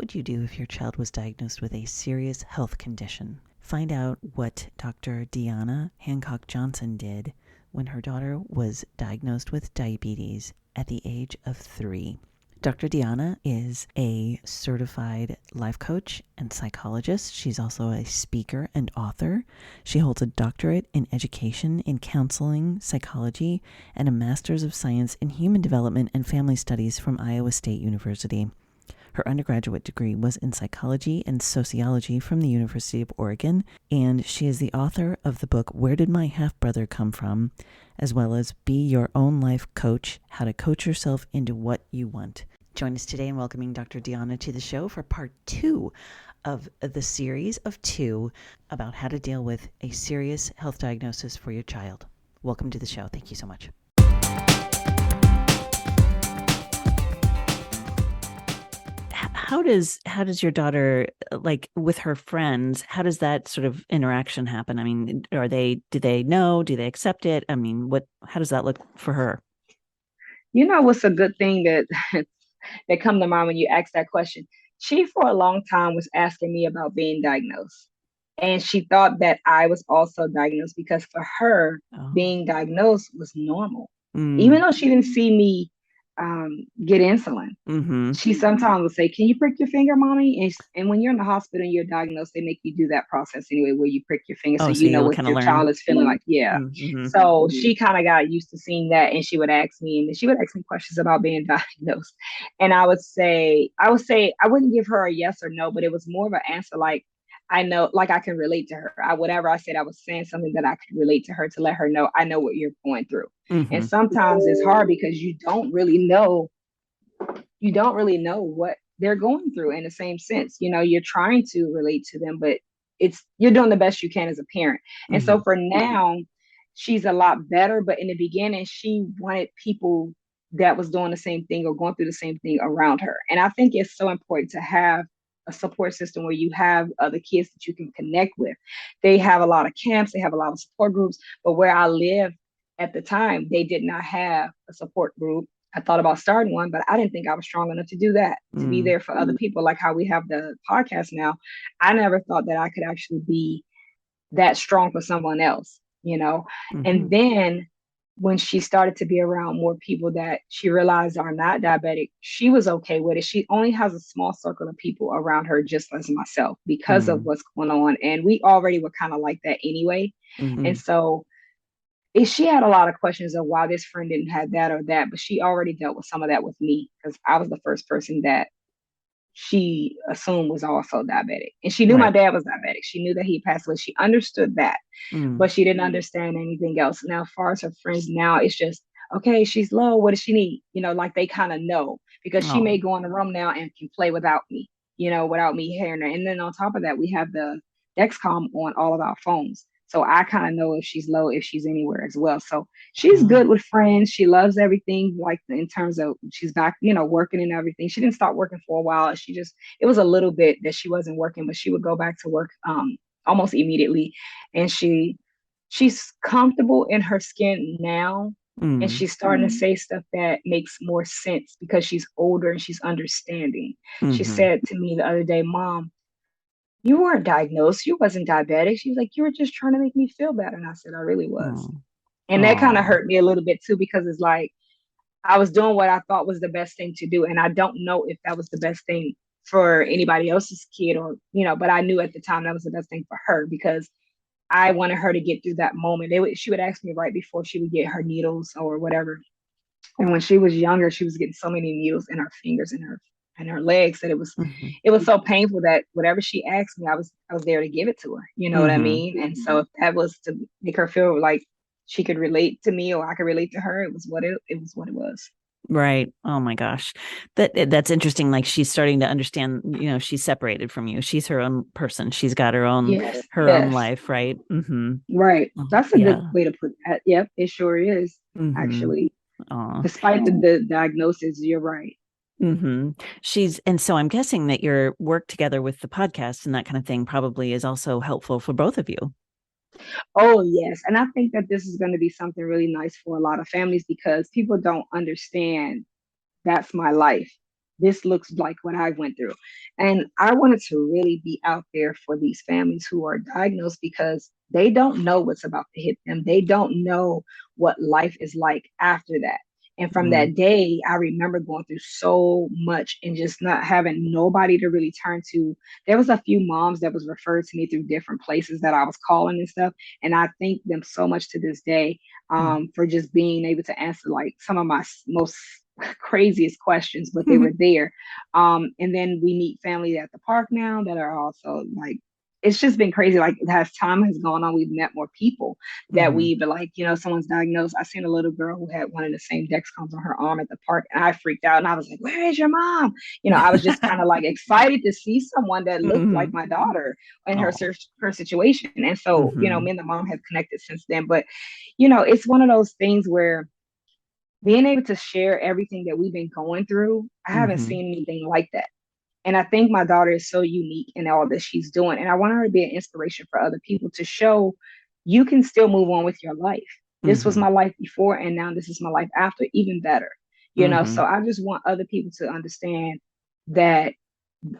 would you do if your child was diagnosed with a serious health condition? Find out what Dr. Dionna Hancock-Johnson did when her daughter was diagnosed with diabetes at the age of 3. Dr. Dionna is a certified life coach and psychologist. She's also a speaker and author. She holds a doctorate in education in counseling, psychology, and a master's of science in human development and family studies from Iowa State University. Her undergraduate degree was in psychology and sociology from the University of Oregon, and she is the author of the book Where Did My Half-Brother Come From?, as well as Be Your Own Life Coach, How to Coach Yourself into What You Want. Join us today in welcoming Dr. Dionna to the show for part 2 of the series of 2 about how to deal with a serious health diagnosis for your child. Welcome to the show. Thank you so much. How does your daughter, like with her friends, how does that sort of interaction happen? I mean, do they know? Do they accept it? I mean, how does that look for her? You know what's a good thing that that come to mind when you ask that question? She for a long time was asking me about being diagnosed. And she thought that I was also diagnosed because for her, Oh. being diagnosed was normal. Even Mm. though she didn't see me get insulin, Mm-hmm. she sometimes would say, "Can you prick your finger, mommy?" And when you're in the hospital and you're diagnosed, they make you do that process anyway, where you prick your finger so Oh, so you know you'll what kind of your learn. child is feeling like. Yeah. Mm-hmm. So she kind of got used to seeing that, and she would ask me, and she would ask me questions about being diagnosed, and I would say, I wouldn't give her a yes or no, but it was more of an answer like, I know, like I can relate to her. Whatever I said, I was saying something that I could relate to her to let her know I know what you're going through. And Mm-hmm. sometimes it's hard because you don't really know what they're going through in the same sense. You're trying to relate to them, but you're doing the best you can as a parent. And Mm-hmm. so for now, she's a lot better. But in the beginning, she wanted people that was doing the same thing or going through the same thing around her. And I think it's so important to have a support system where you have other kids that you can connect with. They have a lot of camps, they have a lot of support groups, but where I live at the time, they did not have a support group. I thought about starting one, but I didn't think I was strong enough to do that, to be Mm. there for other people, like how we have the podcast now. I never thought that I could actually be that strong for someone else. Mm-hmm. And then when she started to be around more people that she realized are not diabetic, she was okay with it. She only has a small circle of people around her, just as myself, because of Mm-hmm. what's going on. And we already were kind of like that anyway. Mm-hmm. And so she had a lot of questions of why this friend didn't have that or that, but she already dealt with some of that with me because I was the first person that she assumed was also diabetic. And she knew my Right. dad was diabetic. She knew that he passed away. She understood that, Mm. but she didn't understand anything else. Now, as far as her friends now, it's just, okay, she's low. What does she need? Like they kind of know because she may Oh. go in the room now and can play without me, without me hearing her. And then on top of that, we have the Dexcom on all of our phones. So I kind of know if she's low, if she's anywhere as well. So she's Oh. good with friends. She loves everything, like in terms of she's back, working and everything. She didn't stop working for a while. It was a little bit that she wasn't working, but she would go back to work almost immediately. And she's comfortable in her skin now. And Mm. she's starting to say stuff that makes more sense because she's older and she's understanding. She Mm-hmm. said to me the other day, "Mom, you weren't diagnosed. You wasn't diabetic." She was like, "You were just trying to make me feel better." And I said, "I really was." Oh. And that kind of Oh. hurt me a little bit too, because it's like I was doing what I thought was the best thing to do. And I don't know if that was the best thing for anybody else's kid but I knew at the time that was the best thing for her because I wanted her to get through that moment. She would ask me right before she would get her needles or whatever. And when she was younger, she was getting so many needles in her fingers and her legs that it was Mm-hmm. it was so painful that whatever she asked me, I was there to give it to her. You know what I Mm-hmm. mean? And so if that was to make her feel like she could relate to me or I could relate to her, it was what it was. Right. Oh my gosh. That's interesting. Like she's starting to understand, she's separated from you. She's her own person. She's got Yes, her own yes. life, right? Mm-hmm. Right. Oh, That's a good yeah. way to put that. Yep, it sure is, Mm-hmm. actually. Oh. Despite the diagnosis, you're right. Mm-hmm. And so I'm guessing that your work together with the podcast and that kind of thing probably is also helpful for both of you. Oh, yes. And I think that this is going to be something really nice for a lot of families because people don't understand that's my life. this looks like what I went through. And I wanted to really be out there for these families who are diagnosed because they don't know what's about to hit them. They don't know what life is like after that. And from Mm. that day, I remember going through so much and just not having nobody to really turn to. There was a few moms that was referred to me through different places that I was calling and stuff. And I thank them so much to this day, Mm. for just being able to answer like some of my most craziest questions, but they were there. And then we meet family at the park now that are also like, it's just been crazy. Like as time has gone on, we've met more people that Mhm. we be like, someone's diagnosed. I seen a little girl who had one of the same Dexcons on her arm at the park, and I freaked out and I was like, "Where is your mom?" I was just kind of like excited to see someone that looked like Mhm. my daughter in Oh. her situation. And so, me Mhm. and the mom have connected since then. But it's one of those things where being able to share everything that we've been going through, I haven't Mhm. seen anything like that. And I think my daughter is so unique in all that she's doing. And I want her to be an inspiration for other people to show you can still move on with your life. This was Mhm. my life before, and now this is my life after, even better. So Mhm. I just want other people to understand that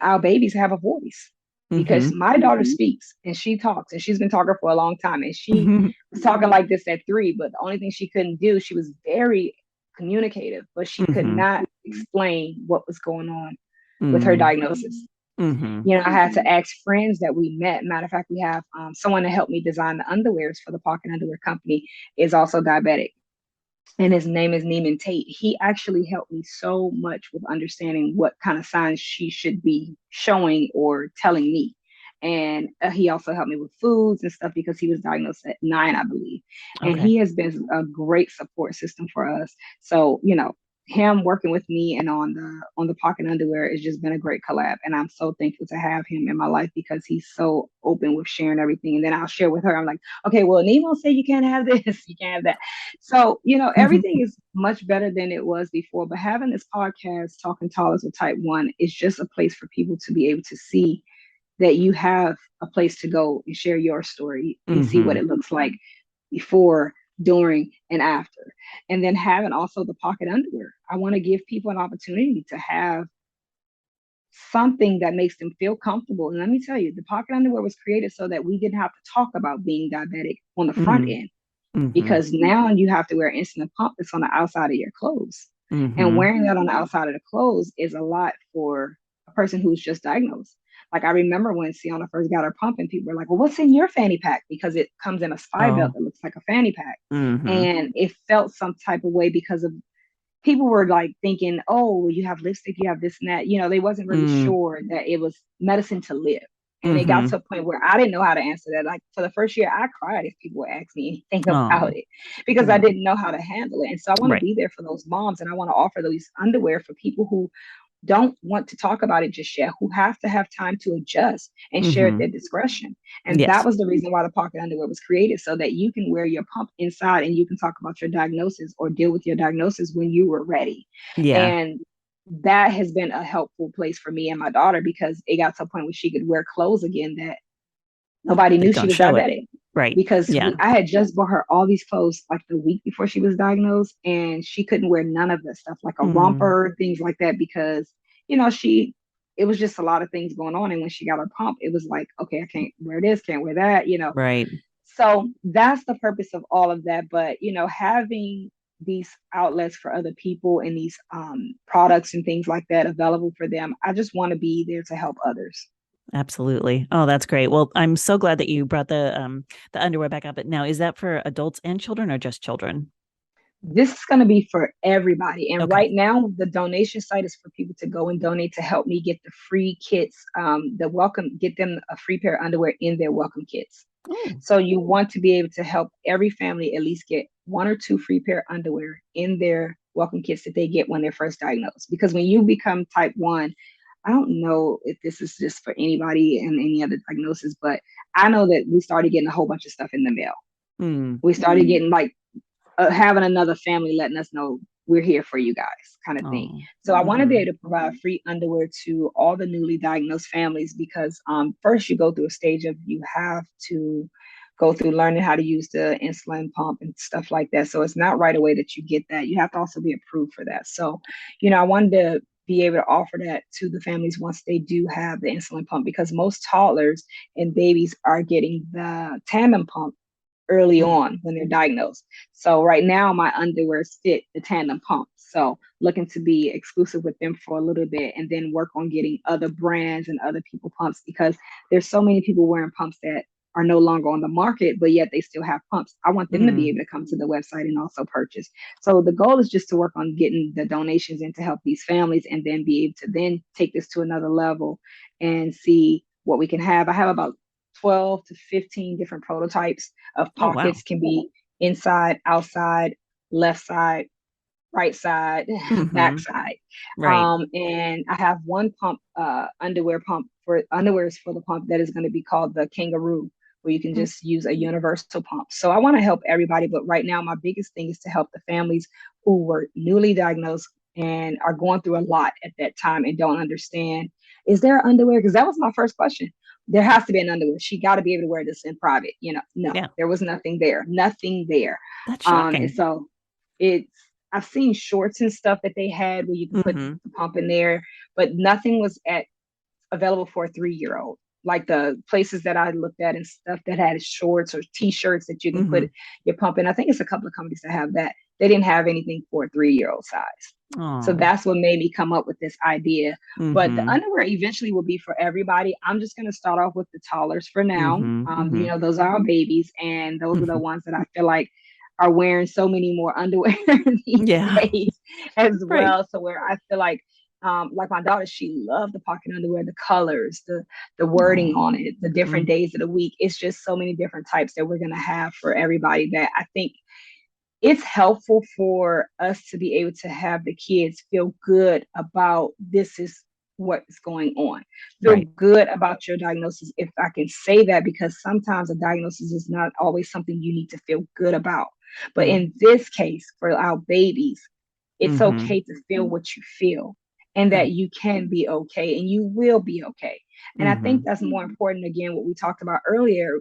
our babies have a voice because Mhm. my daughter speaks and she talks and she's been talking for a long time. And she Mhm. was talking like this at 3, but the only thing she couldn't do, she was very communicative, but she could Mhm. not explain what was going on with her Mm. diagnosis. Mhm. I had to ask friends that we met. Matter of fact, we have someone that helped me design the underwears for the Pocket Underwear Company is also diabetic. And his name is Neiman Tate. He actually helped me so much with understanding what kind of signs she should be showing or telling me. And he also helped me with foods and stuff because he was diagnosed at 9, I believe. And Okay. he has been a great support system for us. So, him working with me and on the pocket underwear has just been a great collab. And I'm so thankful to have him in my life because he's so open with sharing everything. And then I'll share with her. I'm like, okay, well, Nemo said you can't have this, you can't have that. So, everything is much better than it was before. But having this podcast, Talking Toddlers with Type 1, is just a place for people to be able to see that you have a place to go and share your story and see what Mhm. it looks like before, during, and after. And then having also the pocket underwear. I want to give people an opportunity to have something that makes them feel comfortable. And let me tell you, the pocket underwear was created so that we didn't have to talk about being diabetic on the front Mhm. end Mhm. because now you have to wear insulin pump that's on the outside of your clothes. And Mhm. wearing that on the outside of the clothes is a lot for a person who's just diagnosed. Like I remember when Sienna first got her pump and people were like, well, what's in your fanny pack? Because it comes in a spy belt Oh. that looks like a fanny pack. Mhm. And it felt some type of way because of people were like thinking, oh, you have lipstick, you have this and that. They wasn't really Mm. sure that it was medicine to live. And it got to Mhm. a point where I didn't know how to answer that. Like for the first year, I cried if people would ask me anything about Oh. it because I Oh. didn't know how to handle it. And so I want to Right. be there for those moms and I want to offer those underwear for people who don't want to talk about it just yet, who have to have time to adjust and share at Mhm. their discretion. And that Yes. was the reason why the pocket underwear was created, so that you can wear your pump inside and you can talk about your diagnosis or deal with your diagnosis when you were ready. Yeah. And that has been a helpful place for me and my daughter because it got to a point where she could wear clothes again that nobody That knew she don't was show it. diabetic Right. because Yeah. I had just bought her all these clothes like the week before she was diagnosed, and she couldn't wear none of that stuff, like a Mm. romper, things like that, because she it was just a lot of things going on. And when she got her pump, it was like, okay, I can't wear this, can't wear that. Right. So that's the purpose of all of that. But having these outlets for other people and these products and things like that available for them, I just want to be there to help others. Absolutely. Oh, that's great. Well, I'm so glad that you brought the underwear back up. But now, is that for adults and children or just children? This is going to be for everybody. And Okay. right now, the donation site is for people to go and donate to help me get the free kits, get them a free pair of underwear in their welcome kits. Oh. So you want to be able to help every family at least get one or two free pair of underwear in their welcome kits that they get when they're first diagnosed. Because when you become type 1, I don't know if this is just for anybody and any other diagnosis, but I know that we started getting a whole bunch of stuff in the mail. Mm. We started getting like having another family letting us know we're here for you guys kind of thing. Oh. So I want to be Mm-hmm. able to provide free underwear to all the newly diagnosed families because first you go through a stage of you have to go through learning how to use the insulin pump and stuff like that. So it's not right away that you get that. You have to also be approved for that. So, I wanted to be able to offer that to the families once they do have the insulin pump, because most toddlers and babies are getting the tandem pump early Mm. on when they're diagnosed. So right now my underwears fit the tandem pump. So looking to be exclusive with them for a little bit and then work on getting other brands and other people pumps, because there's so many people wearing pumps that are no longer on the market, but yet they still have pumps. I want them to be Mm. able to come to the website and also purchase. So the goal is just to work on getting the donations in to help these families, and then be able to then take this to another level and see what we can have. I have about 12 to 15 different prototypes of Oh, wow. pockets. Can be inside, outside, left side, right side, back Mm-hmm. side. Right. And I have one pump, underwear pump for underwears for the pump that is going to be called the kangaroo, where you can Mm. just use a universal pump. So I want to help everybody, but right now my biggest thing is to help the families who were newly diagnosed and are going through a lot at that time and don't understand, is there underwear? Because that was my first question. There has to be an underwear. She got to be able to wear this in private. No, Yeah. there was nothing there, nothing there. That's And shocking. so it's, I've seen shorts and stuff that they had where you can put Mm-hmm. the pump in there, but nothing was at available for a 3-year-old. Like the places that I looked at and stuff that had shorts or t-shirts that you can Mm-hmm. put your pump in. I think it's a couple of companies that have that. They didn't have anything for a 3-year-old size. So Oh. that's what made me come up with this idea. But the Mm-hmm. underwear eventually will be for everybody. I'm just going to start off with the toddlers for now. Mm-hmm. Mm-hmm. Those are our babies, and those are the Mm-hmm. ones that I feel like are wearing so many more underwear these Yeah. days as Right. well. So where I feel like my daughter, she loved the pocket underwear, the colors, the wording Oh. on it, the different Mm. days of the week. It's just so many different types that we're gonna have for everybody, that I think it's helpful for us to be able to have the kids feel good about this is what's going on. Feel Right. good about your diagnosis, if I can say that, because sometimes a diagnosis is not always something you need to feel good about. But Mm. in this case, for our babies, it's Mm-hmm. okay to feel what you feel, and that Right. you can be okay and you will be okay. And I think Mm-hmm. that's more important, again, what we talked about earlier,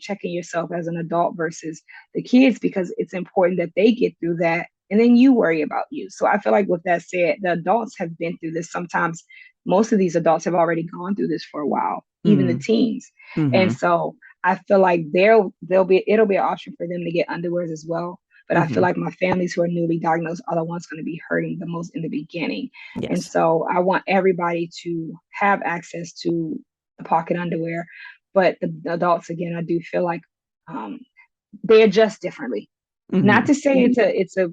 checking yourself as an adult versus the kids, because it's important that they get through that and then you worry about you. So I feel like, with that said, the adults have been through this. Sometimes most of these adults have already gone through this for a while, even the Mm. teens. And Mm-hmm. so I feel like it'll be an option for them to get underwears as well. But I feel Mm-hmm. like my families who are newly diagnosed are the ones going to be hurting the most in the beginning. And Yes. so I want everybody to have access to the pocket underwear. But the adults, again, I do feel like um, they adjust differently. Not Mm-hmm. to say it's a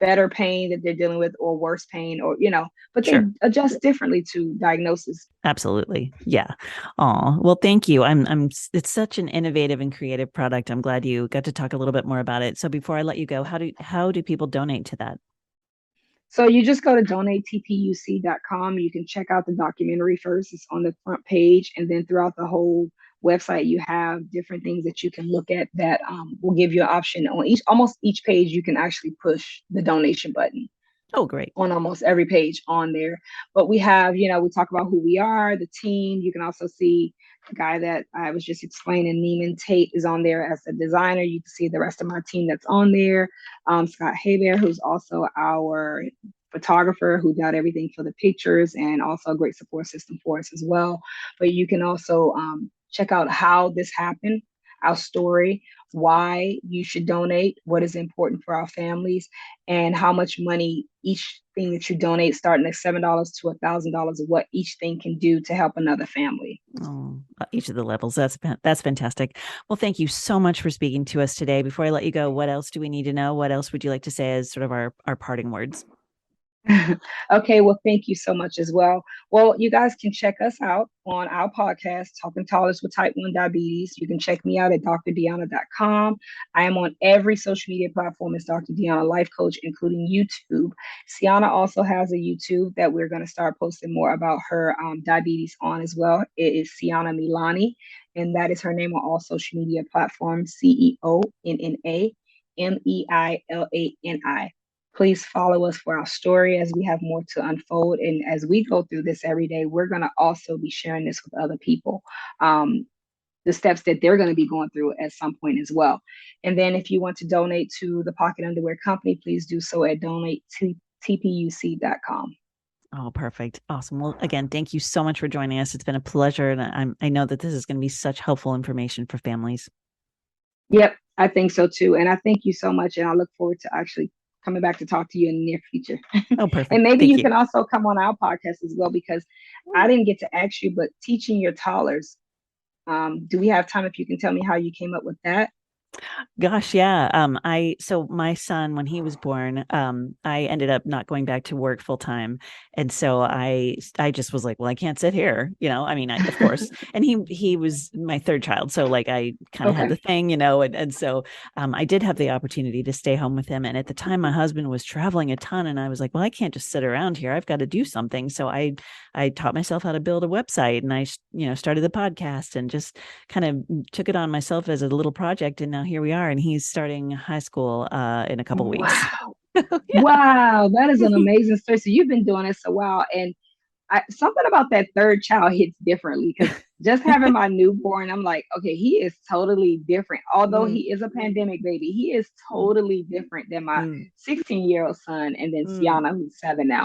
better pain that they're dealing with, or worse pain, or but they Sure. adjust differently to diagnosis. Absolutely. Yeah. Oh, well, thank you. It's such an innovative and creative product. I'm glad you got to talk a little bit more about it. So before I let you go, how do people donate to that? So you just go to donatetpuc.com. You can check out the documentary first. It's on the front page. And then throughout the whole website, you have different things that you can look at that will give you an option. On almost each page, you can actually push the donation button Oh, great. on almost every page on there. But we have, we talk about who we are, the team. You can also see the guy that I was just explaining, Neiman Tate, is on there as a designer. You can see the rest of my team that's on there. Scott Haybear, who's also our photographer, who got everything for the pictures, and also a great support system for us as well. But you can also check out how this happened, our story, why you should donate, what is important for our families, and how much money each thing that you donate, starting at $7 to $1,000, what each thing can do to help another family. Oh, each of the levels. That's fantastic. Well, thank you so much for speaking to us today. Before I let you go, what else do we need to know? What else would you like to say as sort of our parting words? Okay, well, thank you so much as well. Well, you guys can check us out on our podcast, Talking Toddlers with Type 1 Diabetes. You can check me out at drdeanna.com. I am on every social media platform as Dr. Deanna Life Coach, including YouTube. Sienna also has a YouTube that we're going to start posting more about her diabetes on as well. It is Sienna Meilani, and that is her name on all social media platforms, CEONNAMEILANI. Please follow us for our story as we have more to unfold. And as we go through this every day, we're going to also be sharing this with other people, the steps that they're going to be going through at some point as well. And then if you want to donate to the Pocket Underwear Company, please do so at donatetpuc.com. Oh, perfect. Awesome. Well, again, thank you so much for joining us. It's been a pleasure. And I know that this is going to be such helpful information for families. Yep, I think so too. And I thank you so much. And I look forward to actually coming back to talk to you in the near future. Oh, And perfect. maybe Thank you you. can also come on our podcast as well, because I didn't get to ask you, but teaching your toddlers, do we have time if you can tell me how you came up with that? Gosh, yeah. So my son, when he was born, I ended up not going back to work full time. And so I just was like, well, I can't sit here, I mean, of course. And he was my third child. So like I kind of had the Okay. thing, and so I did have the opportunity to stay home with him. And at the time my husband was traveling a ton and I was like, well, I can't just sit around here. I've got to do something. So I taught myself how to build a website and I, started the podcast and just kind of took it on myself as a little project. And now here we are. And he's starting high school in a couple weeks. Wow. Yeah. Wow. That is an amazing story. So you've been doing this a while. And something about that third child hits differently, because just having my newborn, I'm like, okay, he is totally different. Although Mm, he is a pandemic baby, he is mm, totally different than my mm, 16-year-old son, and then mm. Sienna, who's 7 now.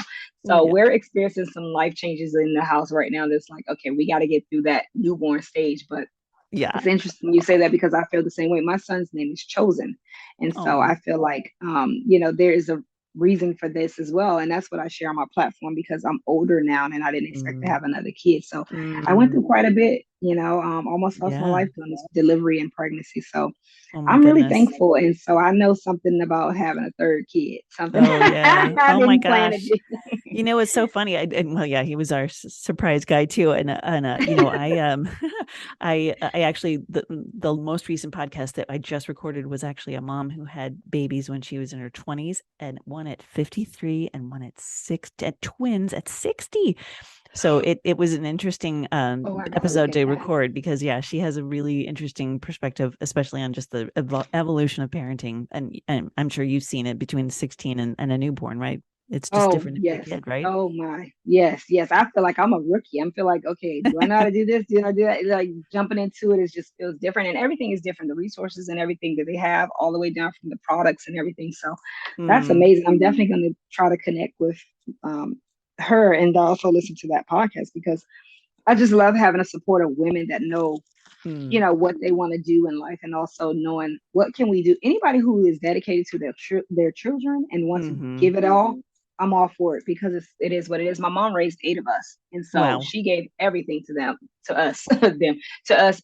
So Yeah. we're experiencing some life changes in the house right now. That's like, okay, we got to get through that newborn stage. But Yeah. it's interesting you say that, because I feel the same way. My son's name is Chosen. And so Oh. I feel like, there is a reason for this as well. And that's what I share on my platform, because I'm older now and I didn't expect to Mm, have another kid. So I went mm. through quite a bit, almost lost my Yeah. life during this delivery and pregnancy. So Oh my I'm really goodness. thankful. And so I know something about having a third kid, something Oh yeah. I Oh my didn't plan to gosh. do. It's so funny. And well, yeah, he was our surprise guy too. And I actually the most recent podcast that I just recorded was actually a mom who had babies when she was in her 20s, and one at 53 and one at 60, at twins at 60. So it was an interesting Oh, I gotta look episode at to that. record because yeah, she has a really interesting perspective, especially on just the evolution of parenting. And I'm sure you've seen it between 16 and a newborn, right? It's just Oh, different every yes. kid, right? Oh my. Yes, yes. I feel like I'm a rookie. I feel like, okay, do I know how to do this? Do I do that? Like jumping into it is just feels different, and everything is different. The resources and everything that they have, all the way down from the products and everything. So that's Mm, amazing. I'm definitely going to try to connect with um, her and also listen to that podcast, because I just love having a support of women that know, mm, what they want to do in life, and also knowing what can we do. Anybody who is dedicated to their children and wants to mm-hmm. give it all, I'm all for it, because it is what it is. My mom raised 8 of us, and so Wow. she gave everything to them, to us,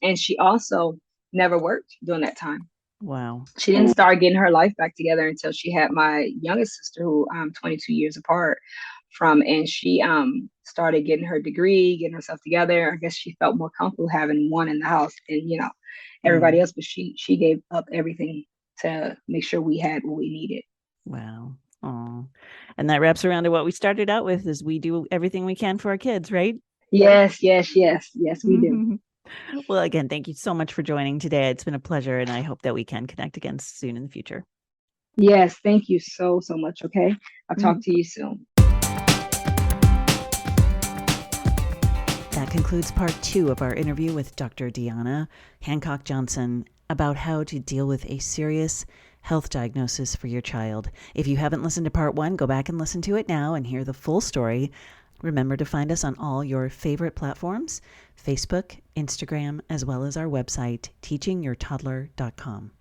and she also never worked during that time. Wow. She didn't start getting her life back together until she had my youngest sister, who I'm 22 years apart from, and she started getting her degree, getting herself together. I guess she felt more comfortable having one in the house and everybody Mm, else, but she gave up everything to make sure we had what we needed. wow. Oh. And that wraps around to what we started out with is we do everything we can for our kids, right? Yes, yes, yes, yes, we do. Well, again, thank you so much for joining today. It's been a pleasure, and I hope that we can connect again soon in the future. Yes, thank you so, so much. Okay. I'll talk Mhm. to you soon. That concludes part 2 of our interview with Dr. Dionna Hancock-Johnson about how to deal with a serious health diagnosis for your child. If you haven't listened to part 1, go back and listen to it now and hear the full story. Remember to find us on all your favorite platforms, Facebook, Instagram, as well as our website, teachingyourtoddler.com.